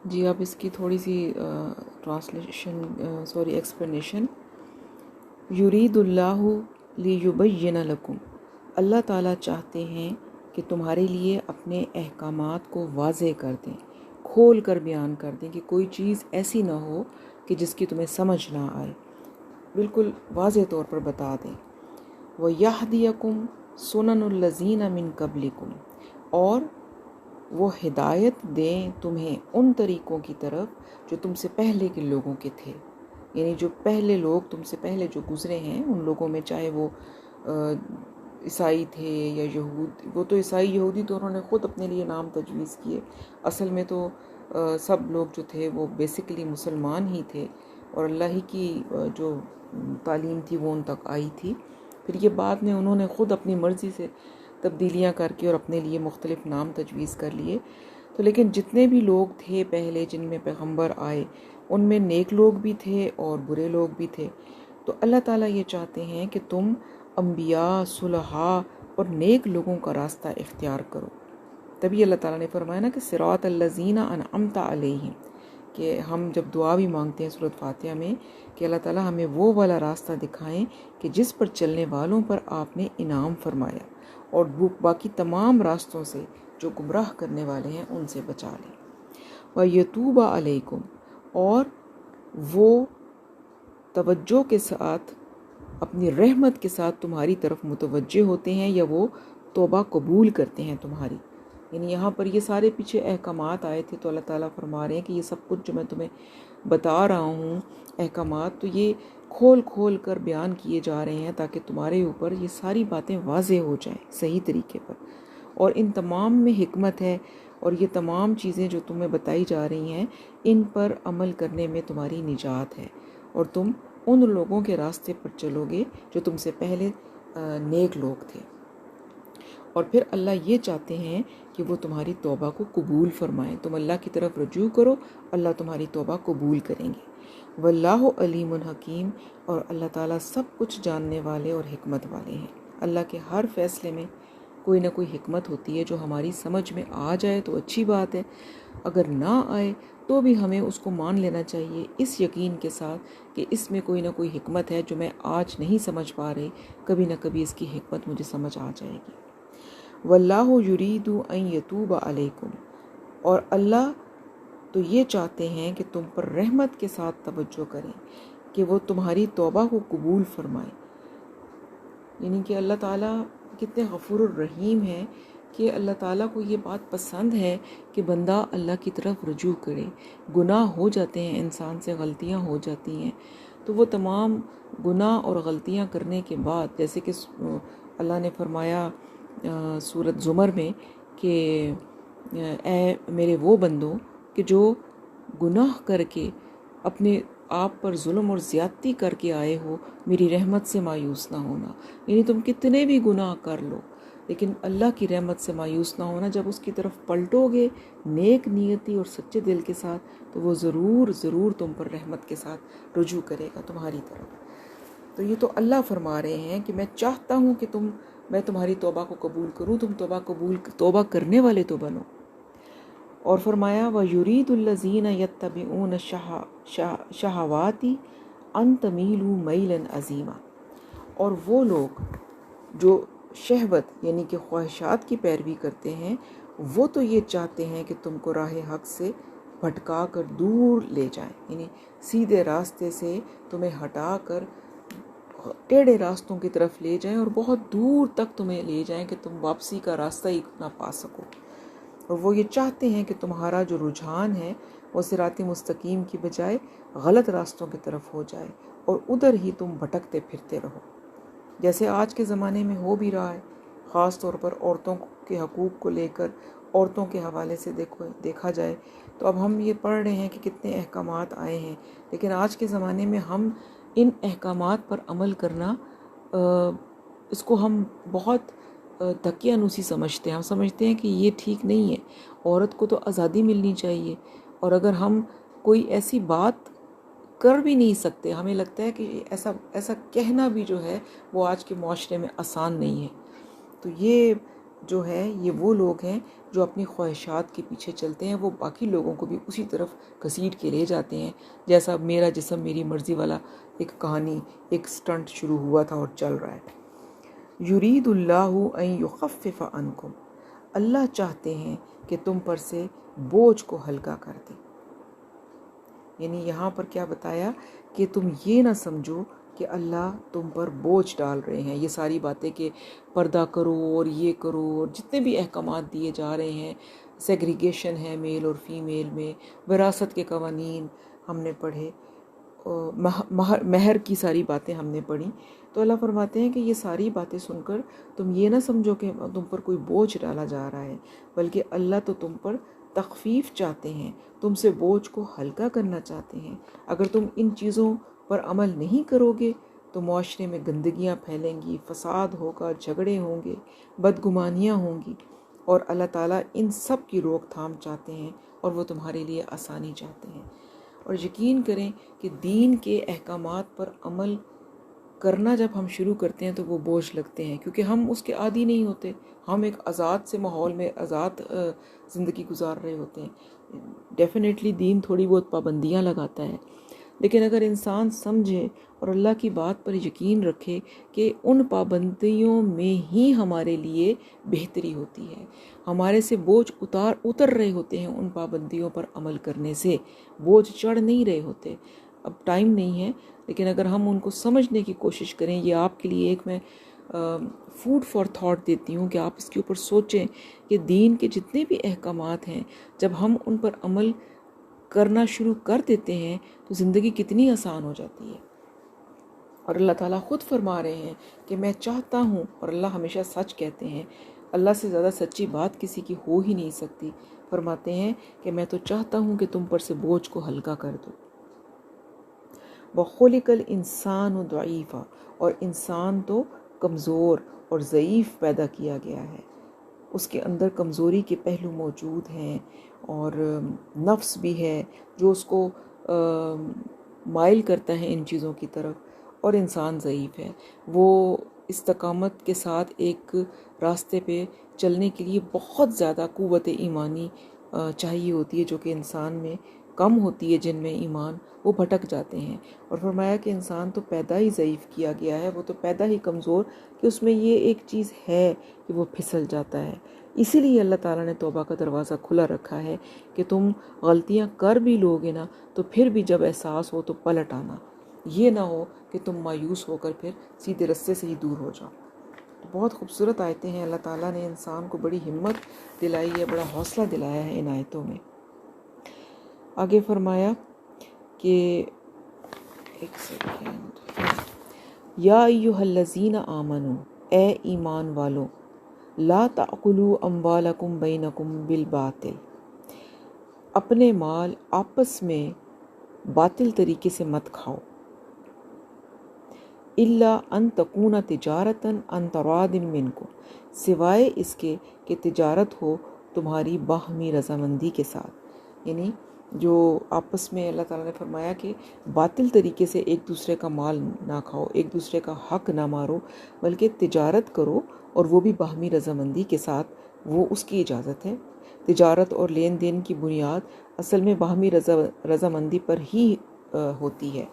جی اب اس کی تھوڑی سی ایکسپلینیشن. یرید اللہ لیبین لکم، اللہ تعالیٰ چاہتے ہیں کہ تمہارے لیے اپنے احکامات کو واضح کر دیں، کھول کر بیان کر دیں، کہ کوئی چیز ایسی نہ ہو کہ جس کی تمہیں سمجھ نہ آئے، بالکل واضح طور پر بتا دیں. وَيَهْدِيَكُمْ سُنَنُ الَّذِينَ مِن قَبْلِكُمْ، اور وہ ہدایت دیں تمہیں ان طریقوں کی طرف جو تم سے پہلے کے لوگوں کے تھے. یعنی جو پہلے لوگ تم سے پہلے جو گزرے ہیں ان لوگوں میں، چاہے وہ عیسائی تھے یا یہود. وہ تو عیسائی یہودی تو انہوں نے خود اپنے لیے نام تجویز کیے، اصل میں تو سب لوگ جو تھے وہ بیسیکلی مسلمان ہی تھے، اور اللہ ہی کی جو تعلیم تھی وہ ان تک آئی تھی. پھر یہ بعد میں انہوں نے خود اپنی مرضی سے تبدیلیاں کر کے اور اپنے لیے مختلف نام تجویز کر لیے. تو لیکن جتنے بھی لوگ تھے پہلے جن میں پیغمبر آئے، ان میں نیک لوگ بھی تھے اور برے لوگ بھی تھے. تو اللہ تعالیٰ یہ چاہتے ہیں کہ تم انبیاء، صلحاء اور نیک لوگوں کا راستہ اختیار کرو. تبھی اللہ تعالیٰ نے فرمایا نا کہ صراط الذین انعمت علیہم، کہ ہم جب دعا بھی مانگتے ہیں سورۃ فاتحہ میں کہ اللہ تعالیٰ ہمیں وہ والا راستہ دکھائیں کہ جس پر چلنے والوں پر آپ نے انعام فرمایا، اور باقی تمام راستوں سے جو گمراہ کرنے والے ہیں ان سے بچا لیں. وَيَتُوبَ عَلَيْكُمْ، اور وہ توجہ کے ساتھ اپنی رحمت کے ساتھ تمہاری طرف متوجہ ہوتے ہیں، یا وہ توبہ قبول کرتے ہیں تمہاری. یعنی یہاں پر یہ سارے پیچھے احکامات آئے تھے تو اللہ تعالیٰ فرما رہے ہیں کہ یہ سب کچھ جو میں تمہیں بتا رہا ہوں احکامات، تو یہ کھول کھول کر بیان کیے جا رہے ہیں تاکہ تمہارے اوپر یہ ساری باتیں واضح ہو جائیں صحیح طریقے پر. اور ان تمام میں حکمت ہے، اور یہ تمام چیزیں جو تمہیں بتائی جا رہی ہیں ان پر عمل کرنے میں تمہاری نجات ہے، اور تم ان لوگوں کے راستے پر چلو گے جو تم سے پہلے نیک لوگ تھے. اور پھر اللہ یہ چاہتے ہیں کہ وہ تمہاری توبہ کو قبول فرمائیں. تم اللہ کی طرف رجوع کرو، اللہ تمہاری توبہ قبول کریں گے. واللہ علیم حکیم، اور اللہ تعالیٰ سب کچھ جاننے والے اور حکمت والے ہیں. اللہ کے ہر فیصلے میں کوئی نہ کوئی حکمت ہوتی ہے. جو ہماری سمجھ میں آ جائے تو اچھی بات ہے، اگر نہ آئے تو بھی ہمیں اس کو مان لینا چاہیے اس یقین کے ساتھ کہ اس میں کوئی نہ کوئی حکمت ہے جو میں آج نہیں سمجھ پا رہی، کبھی نہ کبھی اس کی حکمت مجھے سمجھ آ جائے گی. واللہ یرید ان یتوب علیکم، اور اللہ تو یہ چاہتے ہیں کہ تم پر رحمت کے ساتھ توجہ کریں، کہ وہ تمہاری توبہ کو قبول فرمائیں. یعنی کہ اللہ تعالیٰ کتنے غفور الرحیم ہیں کہ اللہ تعالیٰ کو یہ بات پسند ہے کہ بندہ اللہ کی طرف رجوع کرے. گناہ ہو جاتے ہیں، انسان سے غلطیاں ہو جاتی ہیں، تو وہ تمام گناہ اور غلطیاں کرنے کے بعد، جیسے کہ اللہ نے فرمایا سورۃ زمر میں کہ اے میرے وہ بندوں کہ جو گناہ کر کے اپنے آپ پر ظلم اور زیادتی کر کے آئے ہو، میری رحمت سے مایوس نہ ہونا. یعنی تم کتنے بھی گناہ کر لو لیکن اللہ کی رحمت سے مایوس نہ ہونا. جب اس کی طرف پلٹو گے نیک نیتی اور سچے دل کے ساتھ تو وہ ضرور ضرور تم پر رحمت کے ساتھ رجوع کرے گا تمہاری طرف. تو یہ تو اللہ فرما رہے ہیں کہ میں چاہتا ہوں کہ میں تمہاری توبہ کو قبول کروں، تم توبہ کرنے والے تو بنو. اور فرمایا وَيُرِيدُ الَّذِينَ يَتَّبِعُونَ الشَّهَوَاتِ أَن تَمِيلُوا مَيْلًا عَظِيمًا، اور وہ لوگ جو شہوت یعنی کہ خواہشات کی پیروی کرتے ہیں، وہ تو یہ چاہتے ہیں کہ تم کو راہ حق سے بھٹکا کر دور لے جائیں. یعنی سیدھے راستے سے تمہیں ہٹا کر ٹیڑھے راستوں کی طرف لے جائیں اور بہت دور تک تمہیں لے جائیں کہ تم واپسی کا راستہ ہی نہ پا سکو. اور وہ یہ چاہتے ہیں کہ تمہارا جو رجحان ہے وہ صراط مستقیم کی بجائے غلط راستوں کی طرف ہو جائے اور ادھر ہی تم بھٹکتے پھرتے رہو، جیسے آج کے زمانے میں ہو بھی رہا ہے. خاص طور پر عورتوں کے حقوق کو لے کر عورتوں کے حوالے سے دیکھا جائے تو اب ہم یہ پڑھ رہے ہیں کہ کتنے احکامات آئے ہیں، لیکن آج کے زمانے میں ہم ان احکامات پر عمل کرنا اس کو ہم بہت دقیانوسی سمجھتے ہیں. ہم سمجھتے ہیں کہ یہ ٹھیک نہیں ہے، عورت کو تو آزادی ملنی چاہیے. اور اگر ہم کوئی ایسی بات کر بھی نہیں سکتے، ہمیں لگتا ہے کہ ایسا کہنا بھی جو ہے وہ آج کے معاشرے میں آسان نہیں ہے. تو یہ جو ہے یہ وہ لوگ ہیں جو اپنی خواہشات کے پیچھے چلتے ہیں، وہ باقی لوگوں کو بھی اسی طرف گھسیٹ کے لے جاتے ہیں، جیسا میرا جسم میری مرضی والا ایک کہانی، ایک سٹنٹ شروع ہوا تھا اور چل رہا ہے۔ یرید اللہ ان یخفف عنکم، اللہ چاہتے ہیں کہ تم پر سے بوجھ کو ہلکا کر دیں۔ یعنی یہاں پر کیا بتایا کہ تم یہ نہ سمجھو کہ اللہ تم پر بوجھ ڈال رہے ہیں، یہ ساری باتیں کہ پردہ کرو اور یہ کرو، اور جتنے بھی احکامات دیے جا رہے ہیں، سیگریگیشن ہے میل اور فیمیل میں، وراثت کے قوانین ہم نے پڑھے، مہر کی ساری باتیں ہم نے پڑھی، تو اللہ فرماتے ہیں کہ یہ ساری باتیں سن کر تم یہ نہ سمجھو کہ تم پر کوئی بوجھ ڈالا جا رہا ہے، بلکہ اللہ تو تم پر تخفیف چاہتے ہیں، تم سے بوجھ کو ہلکا کرنا چاہتے ہیں۔ اگر تم ان چیزوں پر عمل نہیں کرو گے تو معاشرے میں گندگیاں پھیلیں گی، فساد ہوگا، جھگڑے ہوں گے، بدگمانیاں ہوں گی، اور اللہ تعالیٰ ان سب کی روک تھام چاہتے ہیں اور وہ تمہارے لیے آسانی چاہتے ہیں۔ اور یقین کریں کہ دین کے احکامات پر عمل کرنا جب ہم شروع کرتے ہیں تو وہ بوجھ لگتے ہیں، کیونکہ ہم اس کے عادی نہیں ہوتے، ہم ایک آزاد سے ماحول میں آزاد زندگی گزار رہے ہوتے ہیں۔ ڈیفینیٹلی دین تھوڑی بہت پابندیاں لگاتا ہے، لیکن اگر انسان سمجھے اور اللہ کی بات پر یقین رکھے کہ ان پابندیوں میں ہی ہمارے لیے بہتری ہوتی ہے، ہمارے سے بوجھ اتر رہے ہوتے ہیں، ان پابندیوں پر عمل کرنے سے بوجھ چڑھ نہیں رہے ہوتے۔ اب ٹائم نہیں ہے، لیکن اگر ہم ان کو سمجھنے کی کوشش کریں، یہ آپ کے لیے ایک میں فوڈ فار تھاٹ دیتی ہوں کہ آپ اس کے اوپر سوچیں کہ دین کے جتنے بھی احکامات ہیں، جب ہم ان پر عمل کرنا شروع کر دیتے ہیں تو زندگی کتنی آسان ہو جاتی ہے۔ اور اللہ تعالیٰ خود فرما رہے ہیں کہ میں چاہتا ہوں، اور اللہ ہمیشہ سچ کہتے ہیں، اللہ سے زیادہ سچی بات کسی کی ہو ہی نہیں سکتی، فرماتے ہیں کہ میں تو چاہتا ہوں کہ تم پر سے بوجھ کو ہلکا کر دو۔ وَخُلِقَ الْإِنسَانُ ضَعِيفًا، اور انسان تو کمزور اور ضعیف پیدا کیا گیا ہے، اس کے اندر کمزوری کے پہلو موجود ہیں، اور نفس بھی ہے جو اس کو مائل کرتا ہے ان چیزوں کی طرف، اور انسان ضعیف ہے، وہ استقامت کے ساتھ ایک راستے پہ چلنے کے لیے بہت زیادہ قوت ایمانی چاہیے ہوتی ہے، جو کہ انسان میں کم ہوتی ہے، جن میں ایمان وہ بھٹک جاتے ہیں۔ اور فرمایا کہ انسان تو پیدا ہی ضعیف کیا گیا ہے، وہ تو پیدا ہی کمزور، کہ اس میں یہ ایک چیز ہے کہ وہ پھسل جاتا ہے۔ اسی لیے اللہ تعالیٰ نے توبہ کا دروازہ کھلا رکھا ہے کہ تم غلطیاں کر بھی لوگے نا تو پھر بھی جب احساس ہو تو پلٹ آنا، یہ نہ ہو کہ تم مایوس ہو کر پھر سیدھے رستے سے ہی دور ہو جاؤ۔ بہت خوبصورت آیتیں ہیں، اللہ تعالیٰ نے انسان کو بڑی ہمت دلائی ہے، بڑا حوصلہ دلایا ہے ان آیتوں میں۔ آگے فرمایا کہ ایک سیکنڈ، یا ایھا الذین آمنوا، اے ایمان والو، لا تأکلوا اموالکم بینکم بالباطل، اپنے مال آپس میں باطل طریقے سے مت کھاؤ، الا ان تکون تجارتا عن تراض منکم، سوائے اس کے کہ تجارت ہو تمہاری باہمی رضامندی کے ساتھ۔ یعنی جو آپس میں اللہ تعالیٰ نے فرمایا کہ باطل طریقے سے ایک دوسرے کا مال نہ کھاؤ، ایک دوسرے کا حق نہ مارو، بلکہ تجارت کرو، اور وہ بھی باہمی رضامندی کے ساتھ، وہ اس کی اجازت ہے۔ تجارت اور لین دین کی بنیاد اصل میں باہمی رضامندی پر ہی ہوتی ہے۔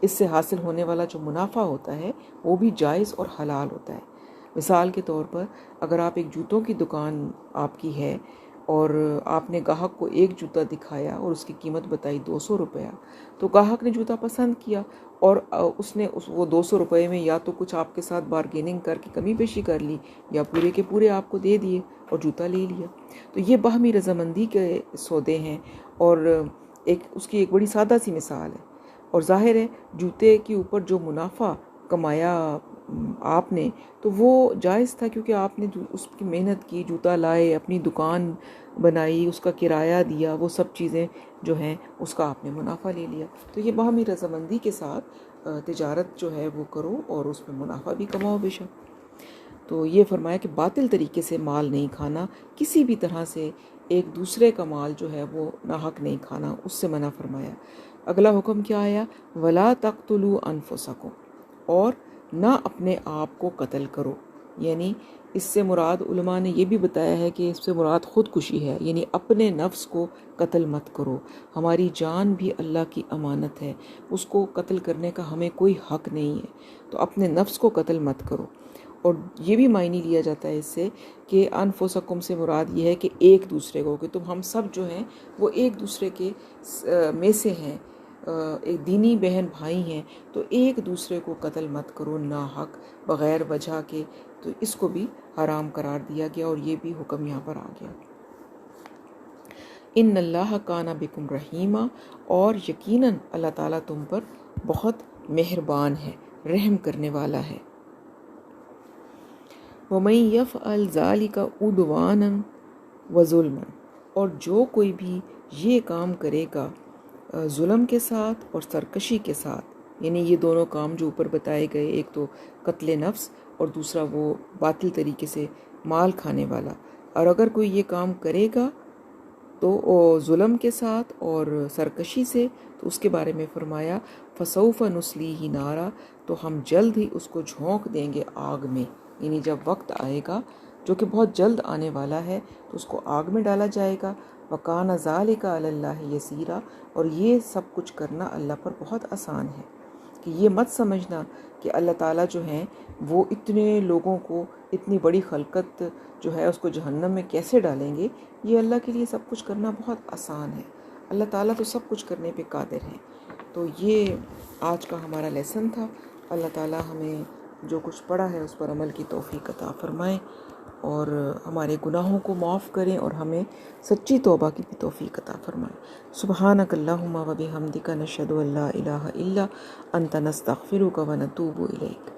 اس سے حاصل ہونے والا جو منافع ہوتا ہے وہ بھی جائز اور حلال ہوتا ہے۔ مثال کے طور پر اگر آپ ایک جوتوں کی دکان آپ کی ہے اور آپ نے گاہک کو ایک جوتا دکھایا اور اس کی قیمت بتائی 200 روپیہ، تو گاہک نے جوتا پسند کیا اور اس نے وہ 200 روپے میں یا تو کچھ آپ کے ساتھ بارگیننگ کر کے کمی بیشی کر لی، یا پورے کے پورے آپ کو دے دیے اور جوتا لے لیا۔ تو یہ باہمی رضامندی کے سودے ہیں، اور اس کی ایک بڑی سادہ سی مثال ہے۔ اور ظاہر ہے جوتے کے اوپر جو منافع کمایا آپ نے تو وہ جائز تھا، کیونکہ آپ نے اس کی محنت کی، جوتا لائے، اپنی دکان بنائی، اس کا کرایہ دیا، وہ سب چیزیں جو ہیں اس کا آپ نے منافع لے لیا۔ تو یہ باہمی رضامندی کے ساتھ تجارت جو ہے وہ کرو اور اس میں منافع بھی کماؤ بے شک۔ تو یہ فرمایا کہ باطل طریقے سے مال نہیں کھانا، کسی بھی طرح سے ایک دوسرے کا مال جو ہے وہ ناحق نہیں کھانا، اس سے منع فرمایا۔ اگلا حکم کیا آیا؟ وَلَا تَقْتُلُوا أَنفُسَكُمْ، اور نہ اپنے آپ کو قتل کرو۔ یعنی اس سے مراد علماء نے یہ بھی بتایا ہے کہ اس سے مراد خودکشی ہے، یعنی اپنے نفس کو قتل مت کرو۔ ہماری جان بھی اللہ کی امانت ہے، اس کو قتل کرنے کا ہمیں کوئی حق نہیں ہے، تو اپنے نفس کو قتل مت کرو۔ اور یہ بھی معنی لیا جاتا ہے اس سے کہ انفسکم سے مراد یہ ہے کہ ایک دوسرے کو، کہ تم ہم سب جو ہیں وہ ایک دوسرے کے میں سے ہیں، ایک دینی بہن بھائی ہیں، تو ایک دوسرے کو قتل مت کرو ناحق بغیر وجہ کے۔ تو اس کو بھی حرام قرار دیا گیا اور یہ بھی حکم یہاں پر آ گیا۔ ان اللہ کان بکم رحیما، اور یقیناً اللہ تعالیٰ تم پر بہت مہربان ہے، رحم کرنے والا ہے۔ وَمَن يَفْعَلْ ذَلِكَ عُدْوَانًا وَظُلْمًا، اور جو کوئی بھی یہ کام کرے گا ظلم کے ساتھ اور سرکشی کے ساتھ، یعنی یہ دونوں کام جو اوپر بتائے گئے، ایک تو قتل نفس اور دوسرا وہ باطل طریقے سے مال کھانے والا، اور اگر کوئی یہ کام کرے گا تو ظلم کے ساتھ اور سرکشی سے، تو اس کے بارے میں فرمایا فَسَوْفَ نُصْلِيهِ نَارًا، تو ہم جلد ہی اس کو جھونک دیں گے آگ میں، یعنی جب وقت آئے گا جو کہ بہت جلد آنے والا ہے تو اس کو آگ میں ڈالا جائے گا۔ وَكَانَ ذَلِكَ عَلَى اللَّهِ يَسِيرًا، اور یہ سب کچھ کرنا اللہ پر بہت آسان ہے۔ کہ یہ مت سمجھنا کہ اللہ تعالیٰ جو ہیں وہ اتنے لوگوں کو، اتنی بڑی خلقت جو ہے اس کو جہنم میں کیسے ڈالیں گے، یہ اللہ کے لیے سب کچھ کرنا بہت آسان ہے۔ اللہ تعالیٰ تو سب کچھ کرنے پہ قادر ہیں۔ تو یہ آج کا ہمارا لیسن تھا۔ اللہ تعالیٰ ہمیں جو کچھ پڑھا ہے اس پر عمل کی توفیق عطا فرمائیں، اور ہمارے گناہوں کو معاف کریں، اور ہمیں سچی توبہ کی بھی توفیق عطا فرمائیں۔ سبحانک اللہم و بحمدک، نشہد ان لا الہ الا انت، نستغفرک و نتوب الیک۔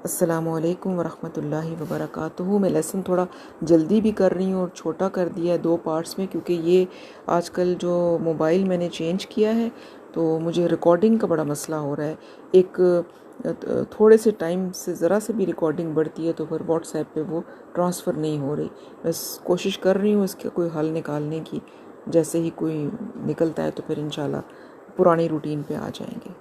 السلام علیکم ورحمۃ اللہ وبرکاتہ۔ میں لیسن تھوڑا جلدی بھی کر رہی ہوں اور چھوٹا کر دیا ہے 2 پارٹس میں، کیونکہ یہ آج کل جو موبائل میں نے چینج کیا ہے تو مجھے ریکارڈنگ کا بڑا مسئلہ ہو رہا ہے۔ ایک تھوڑے سے ٹائم سے ذرا سے بھی ریکارڈنگ بڑھتی ہے تو پھر واٹس ایپ پہ وہ ٹرانسفر نہیں ہو رہی۔ بس کوشش کر رہی ہوں اس کا کوئی حل نکالنے کی، جیسے ہی کوئی نکلتا ہے تو پھر انشاءاللہ پرانی روٹین پہ آ جائیں گے۔